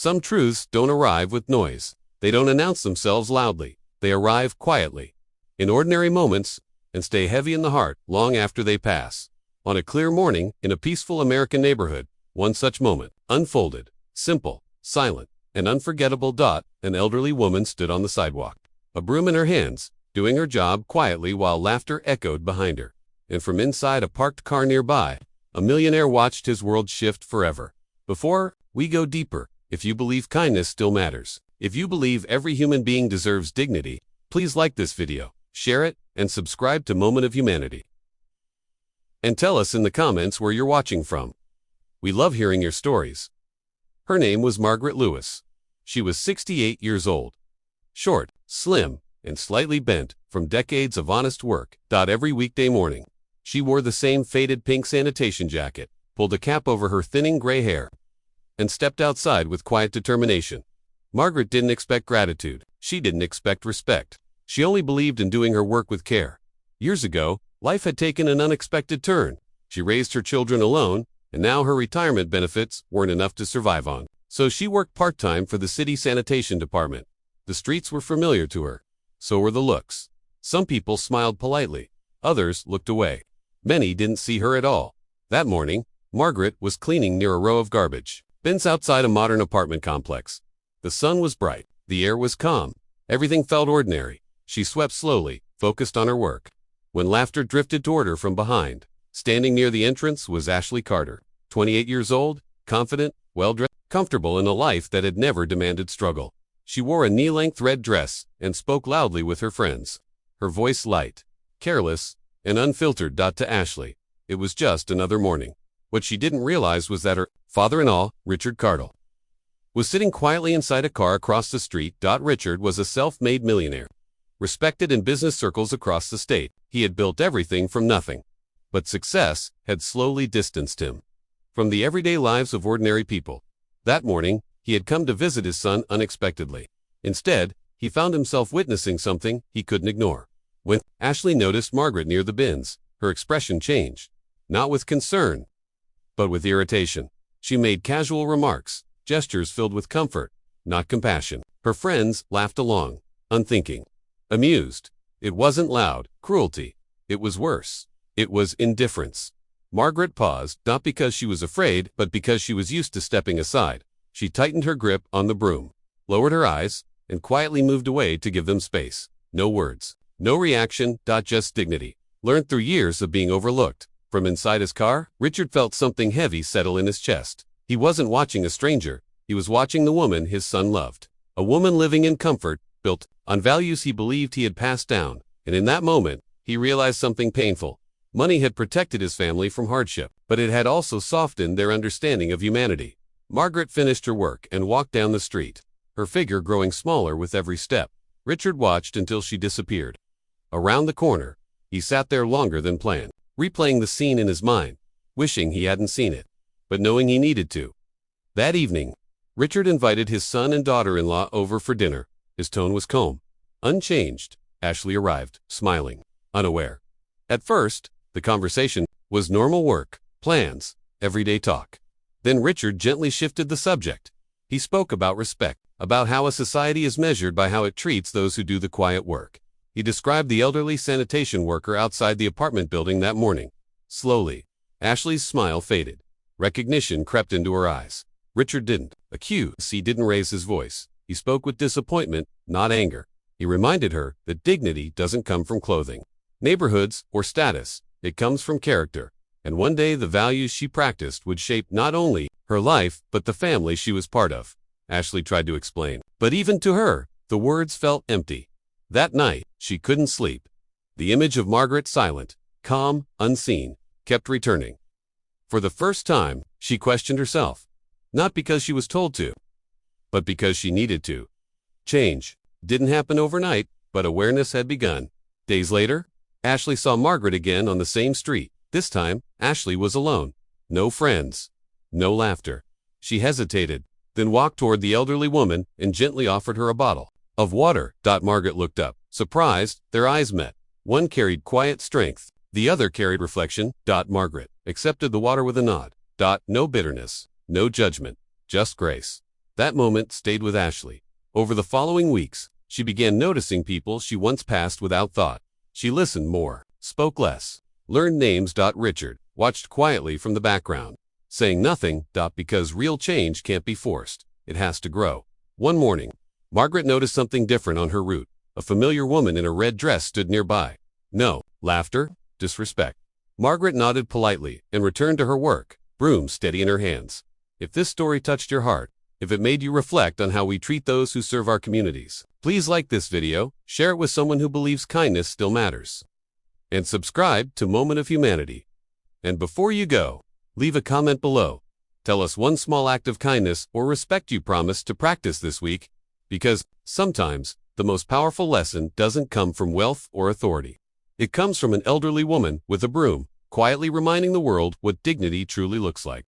Some truths don't arrive with noise. They don't announce themselves loudly. They arrive quietly, in ordinary moments, and stay heavy in the heart long after they pass. On a clear morning, in a peaceful American neighborhood, one such moment unfolded. Simple, silent, and unforgettable. An elderly woman stood on the sidewalk, a broom in her hands, doing her job quietly while laughter echoed behind her. And from inside a parked car nearby, a millionaire watched his world shift forever. Before we go deeper, if you believe kindness still matters, if you believe every human being deserves dignity, please like this video, share it, and subscribe to Moment of Humanity. And tell us in the comments where you're watching from. We love hearing your stories. Her name was Margaret Lewis. She was 68 years old. Short, slim, and slightly bent from decades of honest work. Every weekday morning, she wore the same faded pink sanitation jacket, pulled a cap over her thinning gray hair, and stepped outside with quiet determination. Margaret didn't expect gratitude. She didn't expect respect. She only believed in doing her work with care. Years ago, life had taken an unexpected turn. She raised her children alone, and now her retirement benefits weren't enough to survive on. So she worked part-time for the city sanitation department. The streets were familiar to her. So were the looks. Some people smiled politely. Others looked away. Many didn't see her at all. That morning, Margaret was cleaning near a row of garbage bins outside a modern apartment complex. The sun was bright. The air was calm. Everything felt ordinary. She swept slowly, focused on her work, when laughter drifted toward her from behind. Standing near the entrance was Ashley Carter, 28 years old, confident, well-dressed, comfortable in a life that had never demanded struggle. She wore a knee-length red dress and spoke loudly with her friends. Her voice light, careless, and unfiltered. To Ashley, it was just another morning. What she didn't realize was that her father-in-law, Richard Carter, was sitting quietly inside a car across the street. Richard was a self-made millionaire, respected in business circles across the state. He had built everything from nothing. But success had slowly distanced him from the everyday lives of ordinary people. That morning, he had come to visit his son unexpectedly. Instead, he found himself witnessing something he couldn't ignore. When Ashley noticed Margaret near the bins, her expression changed, not with concern, but with irritation. She made casual remarks, gestures filled with comfort, not compassion. Her friends laughed along, unthinking, amused. It wasn't loud cruelty. It was worse. It was indifference. Margaret paused, not because she was afraid, but because she was used to stepping aside. She tightened her grip on the broom, lowered her eyes, and quietly moved away to give them space. No words, no reaction. Just dignity, learned through years of being overlooked. From inside his car, Richard felt something heavy settle in his chest. He wasn't watching a stranger. He was watching the woman his son loved. A woman living in comfort, built on values he believed he had passed down. And in that moment, he realized something painful. Money had protected his family from hardship, but it had also softened their understanding of humanity. Margaret finished her work and walked down the street, her figure growing smaller with every step. Richard watched until she disappeared around the corner. He sat there longer than planned, replaying the scene in his mind, wishing he hadn't seen it, but knowing he needed to. That evening, Richard invited his son and daughter-in-law over for dinner. His tone was calm, unchanged. Ashley arrived, smiling, unaware. At first, the conversation was normal work, plans, everyday talk. Then Richard gently shifted the subject. He spoke about respect, about how a society is measured by how it treats those who do the quiet work. He described the elderly sanitation worker outside the apartment building that morning. Slowly, Ashley's smile faded. Recognition crept into her eyes. Richard didn't accuse. He didn't raise his voice. He spoke with disappointment, not anger. He reminded her that dignity doesn't come from clothing, neighborhoods, or status. It comes from character. And one day the values she practiced would shape not only her life, but the family she was part of. Ashley tried to explain, but even to her, the words felt empty. That night, she couldn't sleep. The image of Margaret, silent, calm, unseen, kept returning. For the first time, she questioned herself. Not because she was told to, but because she needed to. Change didn't happen overnight, but awareness had begun. Days later, Ashley saw Margaret again on the same street. This time, Ashley was alone. No friends. No laughter. She hesitated, then walked toward the elderly woman and gently offered her a bottle of water. Margaret looked up, surprised. Their eyes met. One carried quiet strength. The other carried reflection. Margaret accepted the water with a nod. No bitterness, no judgment, just grace. That moment stayed with Ashley. Over the following weeks, she began noticing people she once passed without thought. She listened more, spoke less, learned names. Richard watched quietly from the background, saying nothing. Because real change can't be forced. It has to grow. One morning, Margaret noticed something different on her route. A familiar woman in a red dress stood nearby. No laughter, disrespect. Margaret nodded politely and returned to her work, broom steady in her hands. If this story touched your heart, if it made you reflect on how we treat those who serve our communities, please like this video, share it with someone who believes kindness still matters, and subscribe to Moment of Humanity. And before you go, leave a comment below. Tell us one small act of kindness or respect you promised to practice this week, because sometimes the most powerful lesson doesn't come from wealth or authority. It comes from an elderly woman with a broom, quietly reminding the world what dignity truly looks like.